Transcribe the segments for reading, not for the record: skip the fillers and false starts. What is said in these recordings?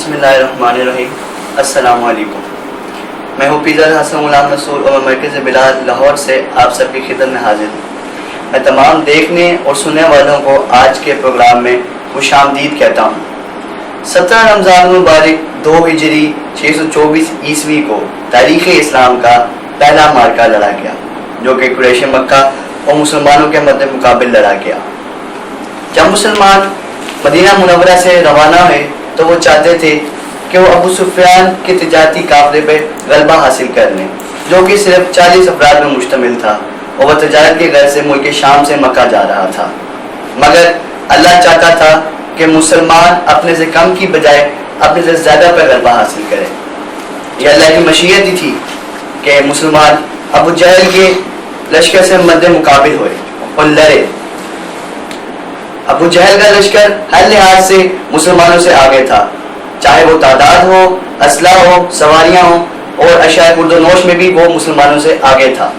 बिस्मिल्लाहिर्रहमानिर्रहीम। अस्सलाम वालेकुम। मैं हूँ पिज़्ज़ा हसन गुलाम रसूल और मरकज़ बिलाल लाहौर से आप सबकी खिदमत में हाजिर हूँ। मैं तमाम देखने और सुनने वालों को आज के प्रोग्राम में खुशामदीद कहता हूँ। 17 रमज़ान मुबारक 2 हिजरी 624 ईस्वी को तारीख़ इस्लाम का पहला मार्का लड़ा गया, जो कि कुरैश मक्का और मुसलमानों के मध्य मुकाबिल लड़ा गया। जब मुसलमान मदीना मुनव्वरा से रवाना हुए तो वो चाहते थे कि वो अबू सुफियान के तिजारती काफ़िले पे गलबा हासिल कर लें, जो कि सिर्फ 40 अफराद में मुश्तमिल था और वह तजारत के घर से मुल्क शाम से मक्का जा रहा था। मगर अल्लाह चाहता था कि मुसलमान अपने से कम की बजाय अपने से ज़्यादा पर गलबा हासिल करें। यह अल्लाह की मशीयत ही थी कि मुसलमान अबू जहल के लश्कर से मद्दे मुकाबिल हुए और लड़े। अबू जहल का लश्कर हर लिहाज से मुसलमानों से आगे था, चाहे वो तादाद हो, असला हो, सवारियां हो और अशाए खुर्दोनोश में भी वो मुसलमानों से आगे था।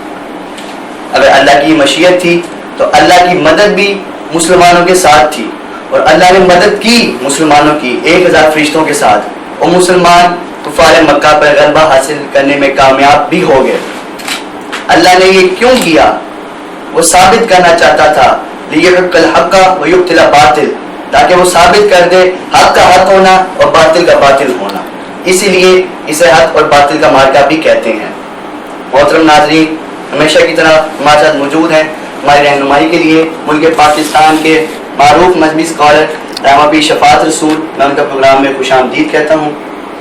अगर अल्लाह की मशीयत थी तो अल्लाह की मदद भी मुसलमानों के साथ थी और अल्लाह ने मदद की मुसलमानों की 1000 फरिश्तों के साथ और मुसलमान कुफार मक्का पर गलबा हासिल करने में कामयाब भी हो गए। अल्लाह ने ये क्यों किया? वो साबित करना चाहता था लियहक़्क़ल हक़्क़ व युब्तिल बातिल, ताकि वो साबित कर दे हक का हक होना और बातिल का बातिल होना। इसीलिए इसे हक और बातिल का मार्का भी कहते हैं। मोहतरम नाज़रीन, हमेशा की तरह हमारे साथ मौजूद हैं हमारी रहनुमाई के लिए मुल्क पाकिस्तान के मारूफ मजहबी स्कॉलर रामापी शफात रसूल। मैं उनका प्रोग्राम में खुशामदीद कहता हूँ।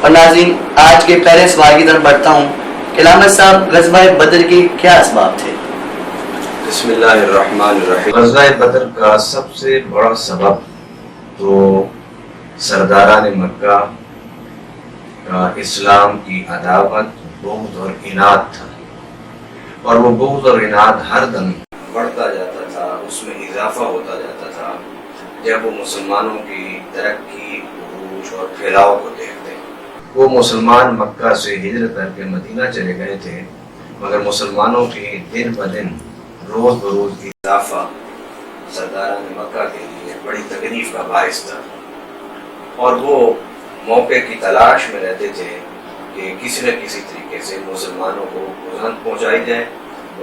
और नाज़रीन, आज के पहले सवाल की तरफ बढ़ता हूँ कि लामत साहब, ग़ज़वा बदर के क्या असबाब थे? बिस्मिल्लाहिर्रहमानिर्रहीम। ग़ज़वा बदर का सबसे बड़ा सबब तो सरदारान मक्का का इस्लाम की अदावत, बुग़्ज़ और इनाद था। और वो बुग़्ज़ और इनाद हर दम बढ़ता जाता था, उसमें इजाफा होता जाता था जब वो मुसलमानों की तरक्की, उरूज और फैलाव को देखते। वो मुसलमान मक्का से हिजरत करके मदीना चले गए थे, मगर मुसलमानों की दिन ब दिन रोज़ बरोज़ इजाफा सरदारान मक्का के लिए बड़ी तकलीफ का बाइस था। और वो मौके की तलाश में रहते थे कि किसी न किसी तरीके से मुसलमानों को बुलंद पहुंचाई जाए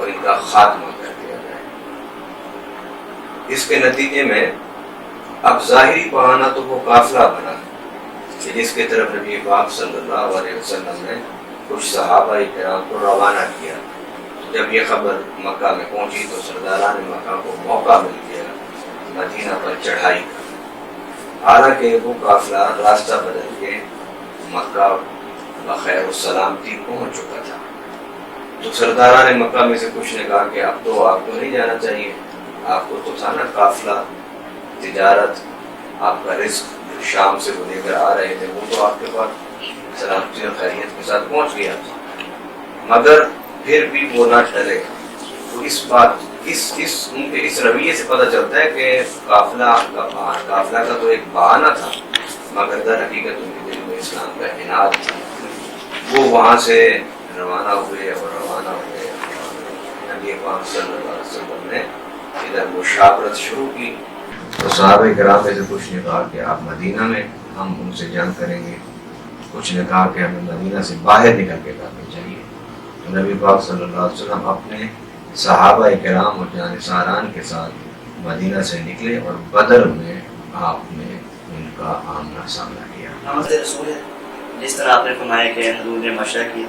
और इनका खात्मा कर दिया जाए। इसके नतीजे में अब ज़ाहिरी बहाना तो वो काफिला बना कि जिसके तरफ नबी पाक सल्लल्लाहु अलैहि वसल्लम ने कुछ सहाबा किराम को रवाना किया। जब ये खबर मक्का में पहुंची तो सरदारान मक्का को मौका मिल गया मदीना पर चढ़ाई का। हालांकि वो काफिला रास्ता बदल के मक्का बखैर सलामती पहुंच चुका था। तो सरदारान मक्का में से कुछ ने कहा कि अब तो आपको नहीं जाना चाहिए, आपको तो था ना काफिला, तिजारत, आपका रिस्क शाम से वो लेकर आ रहे थे, वो तो आपके पास सलामती और खैरियत के साथ पहुंच गया था। मगर फिर भी वो ना टले। तो इस बात उनके इस रवैये से पता चलता है कि काफिला का तो एक बहाना था, मगर दर हकीकत उनके दिल में इस्लाम का इनाद था। वो वहाँ से रवाना हुए नबी पाक सल्लल्लाहु अलैहि वसल्लम ने इधर मुशावरत शुरू की। तो सहाबा किराम में से कुछ ने कहा कि आप मदीना में हम उनसे जंग करेंगे, कुछ ने कहा कि हमें मदीना से बाहर निकल के करनी चाहिए। तो नबी पाक सल्लल्लाहु अलैहि वसल्लम अपने सहाबा किराम और जानिसारान के साथ मदीना से निकले और बदर में आपने उनका आमना सामना किया। जिस तरह आपने फरमाया कि हुजूर ने मशवरा किया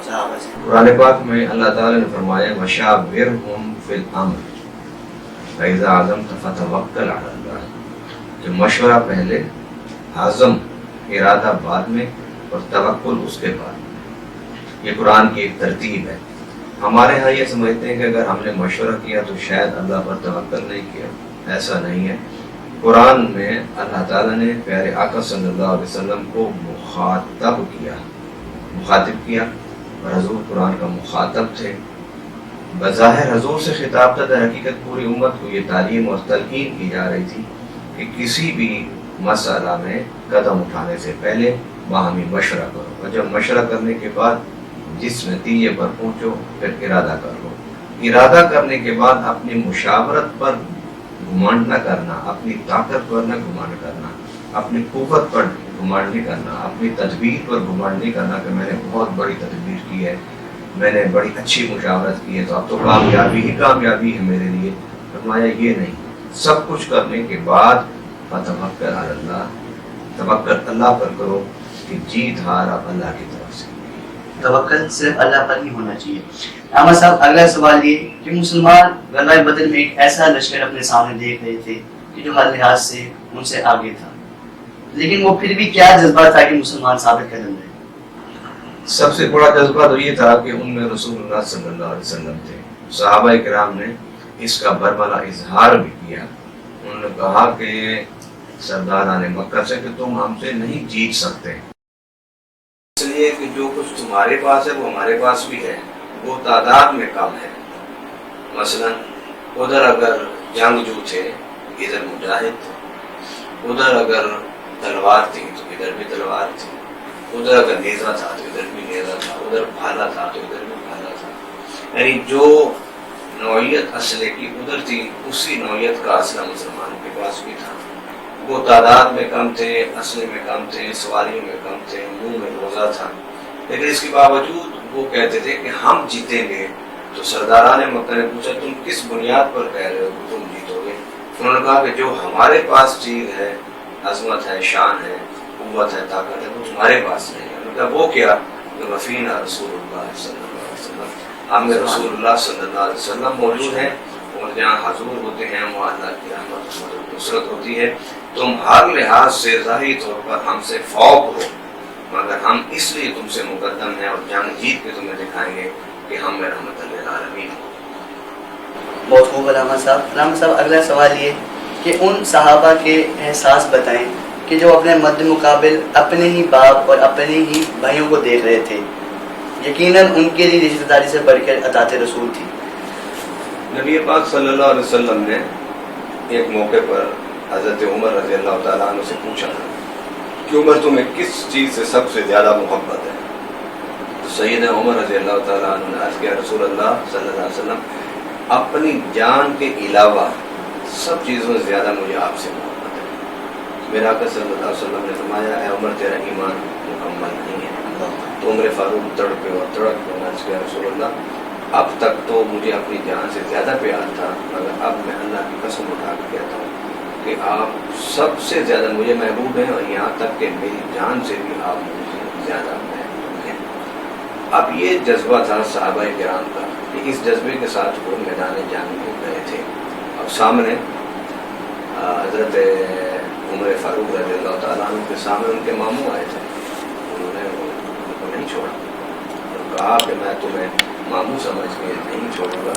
सहाबा से, कुरान पाक में अल्लाह ताला ने फरमाया वशाविरहुम फिल अम्र फइज़ा अज़मत फतवक्कल अला अल्लाह, कि मशवरा पहले, आज़म इरादा बाद में और तवक्कुल उसके बाद। ये कुरान की एक तरतीब है। हमारे यहाँ ये समझते हैं कि अगर हमने मशवरा किया तो शायद अल्लाह पर तवक्कुल नहीं किया। ऐसा नहीं है। कुरान में अल्लाह ताला ने प्यारे आका सल्लल्लाहु अलैहि वसल्लम को मुखातिब किया और हजूर कुरान का मुखातब थे। बज़ाहिर हजूर से खिताब था, दर हकीकत पूरी उम्मत को ये तालीम और तलकीन की जा रही थी कि किसी भी मसला में कदम उठाने से पहले बाहमी मशवरा करो, और जब मशवरा करने के बाद जिस नतीजे पर पहुँचो फिर इरादा कर लो। इरादा करने के बाद अपनी मुशावरत पर घुमांड न करना, अपनी ताकत पर न घुमांड करना, अपनी कुव्वत पर घुमांड नहीं करना, अपनी तदबीर पर घुमांड नहीं करना कि मैंने बहुत बड़ी तदबीर की है, मैंने बड़ी अच्छी मुशावरत की है तो अब तो कामयाबी ही कामयाबी है मेरे लिए। फरमाया ये नहीं, सब कुछ करने के बाद फतवक्कल अल्लाह, तवक्कल अल्लाह पर करो कि जीत हार अब अल्लाह की तरफ से। तवक्कल सिर्फ अल्लाह पर ही होना चाहिए। अहमद साहब, अगला सवाल ये कि मुसलमान गज़वा बदर में एक ऐसा लश्कर अपने सामने देख रहे थे कि जो हर लिहाज से उनसे आगे था, लेकिन वो फिर भी क्या जज्बा था कि मुसलमान साबित कदम रहे? सबसे बड़ा जज्बा तो ये था कि उनमें रसूलुल्लाह सल्लल्लाहु अलैहि वसल्लम थे। सहाबा किराम ने इसका बरमला इजहार भी किया। उन्होंने कहा कि सरदारान मक्का से कि तुम हमसे नहीं जीत सकते, इसलिए कि जो कुछ तुम्हारे पास है वो हमारे पास भी है, वो तादाद में कम है। मसलन उधर अगर जंगजू थे, इधर मुजाहिद थे, उधर अगर तलवार थी तो इधर भी तलवार थी, उधर अगर नेज़ा था तो इधर भी नेज़ा था, उधर भाला था तो इधर भी भाला था। यानी जो नौइयत असले की उधर थी उसी नौइयत का असला मुसलमान के पास भी था। वो तादाद में कम थे, असले में कम थे, सवारियों में कम थे, मुंह में रोज़ा था, लेकिन इसके बावजूद वो कहते थे कि हम जीतेंगे। तो सरदारान मक्का ने पूछा तुम किस बुनियाद पर कह रहे हो कि तुम जीतोगे? उन्होंने कहा कि जो हमारे पास चीज है, अजमत है, शान है, कुव्वत है, ताकत है, वो तुम्हारे पास नहीं है। उन्होंने कहा वो क्या? वफीना रसूलुल्लाह सल्लल्लाहु अलैहि वसल्लम, हमें रसूलुल्लाह सल्लल्लाहु अलैहि वसल्लम मौजूद हैं और जहाँ हजूर होते हैं वहाँ अल्लाह की रहमत और नुसरत होती है। तुम हर लिहाज से ज़ाहिरी तौर पर हमसे फौक हो, मगर हम इसलिए तुमसे मुकद्दम हैं और जंग जीत के तुम्हें दिखाएंगे कि हम रहमत लिल आलमीन हो। बहुत खूब अलामा साहब, अगला सवाल ये कि उन सहाबा के एहसास बताएं कि जो अपने मद्द मुकाबिल अपने ही बाप और अपने ही भाइयों को देख रहे थे, यकीनन उनके लिए रिश्तेदारी से बढ़कर अताते रसूल थी। नबी पाक सल्लल्लाहु अलैहि वसल्लम ने एक मौके पर हज़रत उमर रज़ी अल्लाह तआला अन्हु से पूछा कि उमर तुम्हें किस चीज़ से सबसे ज़्यादा मोहब्बत है? तो सैयदना उमर रज़ी अल्लाह तआला अन्हु ने अर्ज़ किया रसूल अल्लाह सल्लल्लाहु अलैहि वसल्लम, अपनी जान के अलावा सब चीज़ों से ज़्यादा मुझे आपसे मोहब्बत है। मेरा आका सल्लल्लाहु अलैहि वसल्लम ने फरमाया, ऐ उमर तेरा ईमान मुकम्मल नहीं है। तो उमर फारूक तड़पे और तड़प कर अर्ज़ किया रसूल अल्लाह, अब तक तो मुझे अपनी जान से ज़्यादा प्यार था, मगर अब मैं अल्लाह की कसम उठा के कहता हूँ कि आप सबसे ज़्यादा मुझे महबूब हैं और यहाँ तक कि मेरी जान से भी आप मुझे ज़्यादा महबूब हैं। अब ये जज्बा था सहाबा किराम का कि इस जज्बे के साथ वो मैदान जंग में गए थे। अब सामने हज़रत उमर फारूक रज़ी अल्लाह तआला अन्हु के सामने उनके मामू आए थे। उन्होंने उनको नहीं छोड़ा और कहा कि मैं तुम्हें मामू समझ के नहीं छोड़ूंगा,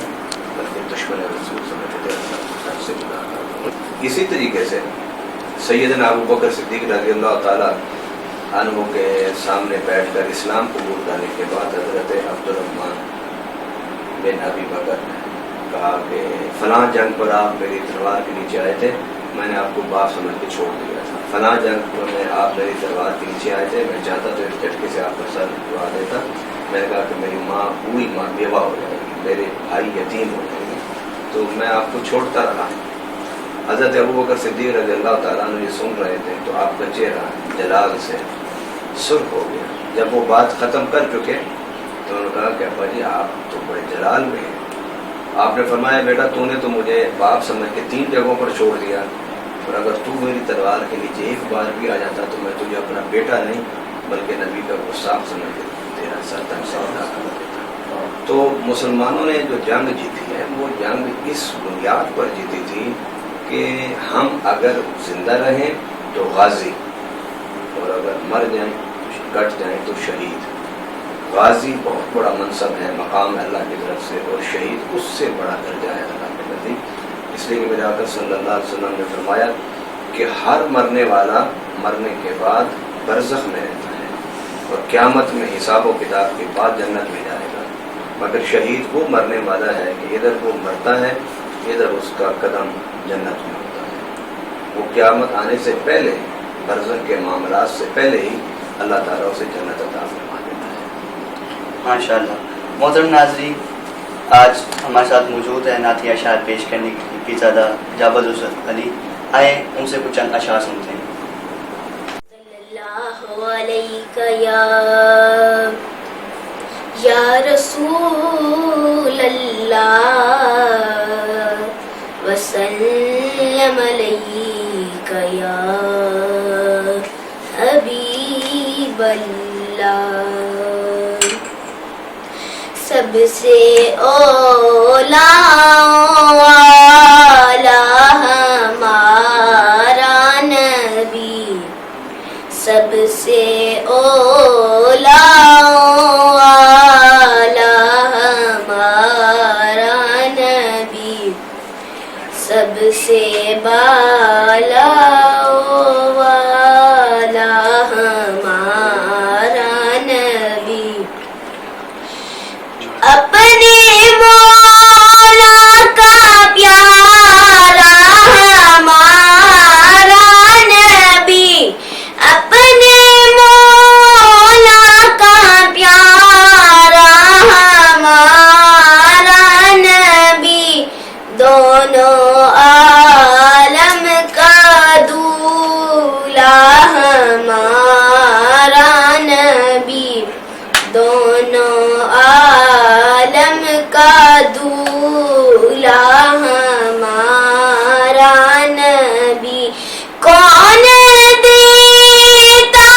बल्कि दुश्मन रसूल समझ के सबसे मुलाकात। इसी तरीके से सैयदना अबू बकर सिद्दीक़ रज़ी अल्लाह तआला अन्हु के सामने बैठकर इस्लाम कबूल करने के बाद हज़रत अब्दुर्रहमान बिन अबी बकर ने कहा कि फलां जंग पर आप मेरी तलवार के नीचे आए थे, मैंने आपको बाप समझ के छोड़ दिया था। फलां जंग पर आप मेरी तलवार के नीचे आए थे, मैं चाहता तो इस झटके से आपका सर उड़ा देता। मैंने कहा कि मेरी माँ पूरी माँ बेवा हो जाएगी, मेरे भाई यतीम हो जाएंगे, तो मैं आपको छोड़ता रहा। हज़रत अबू बकर सिद्दीक़ रज़ी अल्लाह तआला अन्हु ये सुन रहे थे तो आपका चेहरा जलाल से सुर्ख हो गया। जब वो बात ख़त्म कर चुके तो उन्होंने कहा कि अब्बा जी आप तो बड़े जलाल में हैं। आपने फरमाया बेटा तूने तो मुझे बाप समझ के 3 जगहों पर छोड़ दिया, और अगर तू मेरी तलवार के नीचे एक बार भी आ जाता तो मैं तुझे अपना बेटा नहीं बल्कि नबी का गुस्ताख समझ के तेरा सर तक सौदा कर देता। तो मुसलमानों ने जो जंग जीती है वो जंग इस बुनियाद पर जीती थी कि हम अगर जिंदा रहें तो गाजी, और अगर मर जाएं कट जाएं तो शहीद। गाजी बहुत बड़ा मनसब है, मकाम अल्लाह की तरफ से, और शहीद उससे बड़ा दर्जा है अल्लाह के नज़दीक। इसलिए कि मेरे आका सल्लल्लाहु अलैहि वसल्लम ने फरमाया कि हर मरने वाला मरने के बाद बरज़ख में रहता है और क़यामत में हिसाब व किताब के बाद जन्नत में जाएगा, मगर शहीद वो मरने वाला है कि इधर वो मरता है इधर उसका कदम जन्नत में होता है। वो क़यामत आने से पहले, बरज़ख के मामलात से पहले ही अल्लाह ताला उसे जन्नत अता फरमा देता है। माशाअल्लाह। मोहतरम नाज़रीन, आज हमारे साथ मौजूद है नाती अशार पेश करने की ज़्यादा जाबद अली। आए उनसे कुछ चंद अशार सुनते हैं। علیک یا رسول اللہ وسلم علیک یا حبیب اللہ. سب سے اولا والا ہمارا نبی, سب سے اولا والا ہمارا نبی, سب سے بالا والا ہمارا نبی. اپنے مولا کا پیارا ہمارا نبی, اپنے مولا کا پیارا ہمارا نبی, دونوں عالم کا دولہا ہمارا نبی, دونوں عالم کا دولہا ہمارا نبی. کون دیتا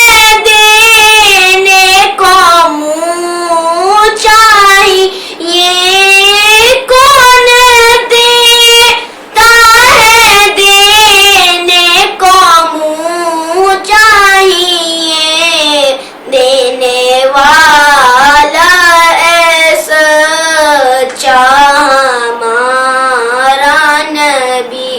ہے دینے کو منہ چاہیے, کون دیتا ہے دینے کو منہ چاہیے, دینے والا ایسا ہمارا نبی,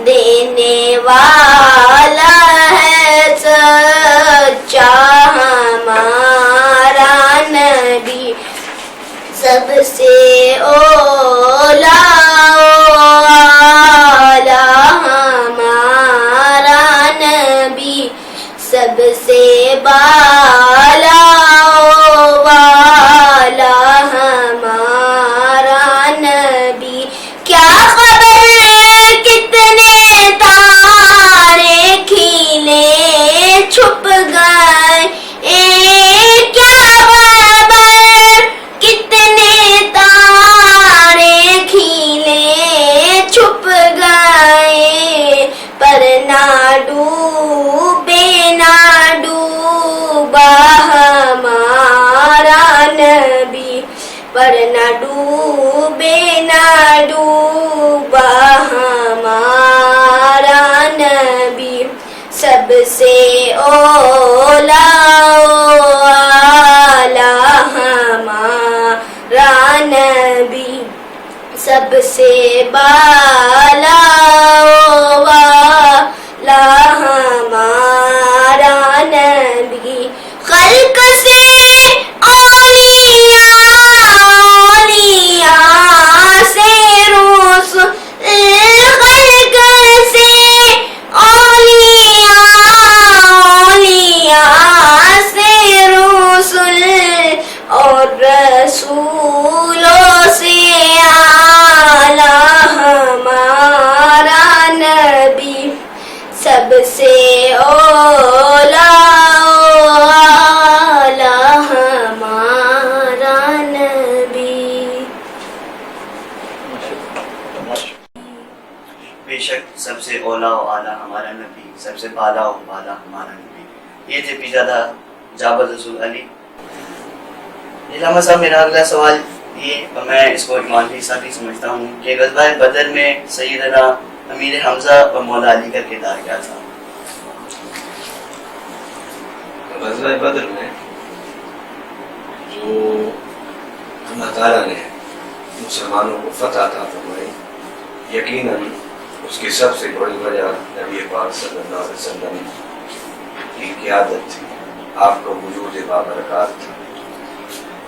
دینے والا ہے سچا ہمارا نبی. سب سے اولا والا ہمارا نبی, سب سے بالا والا ہمارا نبی. کیا خبر کتنے تارے کھیلے چھپ گئے, کیا خبر کتنے تارے کھیلے چھپ گئے, پر نہ ڈوبے نہ ڈوبا ہمارا نبی, پر نہ ڈوبے نہ ڈوبا ہمارا نبی. سب سے اولا والا ہمارا نبی, سب سے بالا والا ہمارا نبی. خلق سے اولیاء سے رسول, خلق سے اولیاء سے رسول, اور رسولوں سے اعلیٰ ہمارا نبی, سب سے اولا والا ہمارا نبی. بے شک سب سے اولا و اعلیٰ ہمارا نبی, سب سے بالا و بالا ہمارا نبی. یہ تھے پیرزادہ جابر رسول علی. علامہ صاحب, میرا اگلا سوال یہ, میں اس کو ایمانی ساتھی سمجھتا ہوں کہ غزوہ بدر میں سیدنا امیر حمزہ اور مولا علی کا کردار کیا تھا؟ غزوہ بدر میں جو اللہ تعالیٰ نے مسلمانوں کو فتح عطا فرمائی, یقیناً اس کی سب سے بڑی وجہ نبی پاک صلی اللہ علیہ وسلم کی قیادت تھی, آپ کا وجود بابرکات تھا.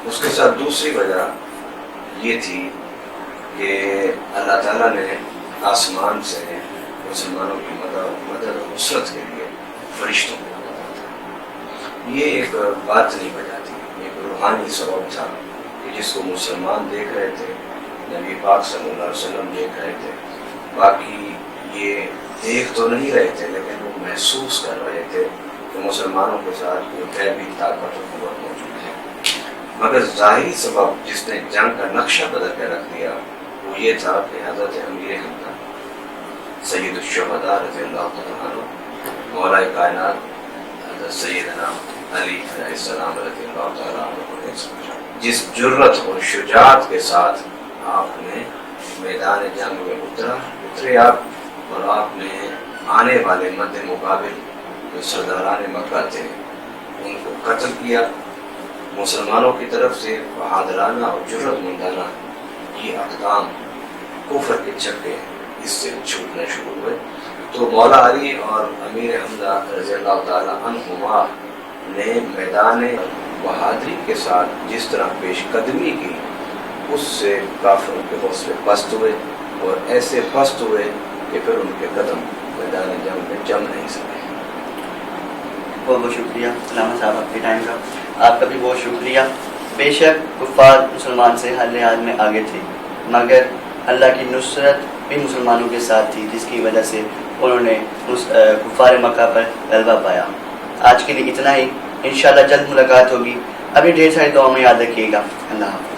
اس کے ساتھ دوسری وجہ یہ تھی کہ اللہ تعالیٰ نے آسمان سے مسلمانوں کی مدد و نصرت کے لیے فرشتوں کو بھیجا تھا. یہ ایک باطنی وجہ تھی, ایک روحانی سبب تھا کہ جس کو مسلمان دیکھ رہے تھے, نبی پاک صلی اللہ علیہ وسلم دیکھ رہے تھے. باقی یہ دیکھ تو نہیں رہے تھے لیکن وہ محسوس کر رہے تھے کہ مسلمانوں کے ساتھ کوئی غیبی طاقت و قوت موجود ہے، مگر ظاہری سبب جس نے جنگ کا نقشہ بدل کے رکھ دیا وہ یہ تھا کہ حضرت امیر حمزہ سید الشہداء رضی اللہ تعالیٰ عنہ، مولا کائنات حضرت سیدنا علی علیہ السلام رضی اللہ تعالیٰ عنہ نے جس جرت اور شجاعت کے ساتھ آپ نے میدان جنگ میں اترے آپ، اور آپ نے آنے والے مد مقابل جو سرداران مکہ تھے ان کو قتل کیا، مسلمانوں کی طرف سے بہادرانہ اور جرت مندانہ یہ اقدام کفر کے چکے اس سے چھوٹنے شروع ہوئے، تو مولا علی اور امیر حمزہ رضی اللہ تعالیٰ عنہما نے میدان بہادری کے ساتھ جس طرح پیش قدمی کی اس سے کافروں کے حوصلے پست ہوئے، اور ایسے پست ہوئے کہ پھر ان کے قدم میدان جنگ میں جم نہیں سکے۔ بہت بہت شکریہ علامہ صاحب آپ کے ٹائم کا، آپ کا بھی بہت شکریہ۔ بے شک کفار مسلمان سے ہر لحاظ میں آگے تھے، مگر اللہ کی نصرت بھی مسلمانوں کے ساتھ تھی، جس کی وجہ سے انہوں نے اس کفار مکہ پر غلبہ پایا۔ آج کے لیے اتنا ہی، انشاءاللہ جلد ملاقات ہوگی، ابھی ڈھیر ساری دعاؤں میں یاد رکھیے گا۔ اللہ حافظ۔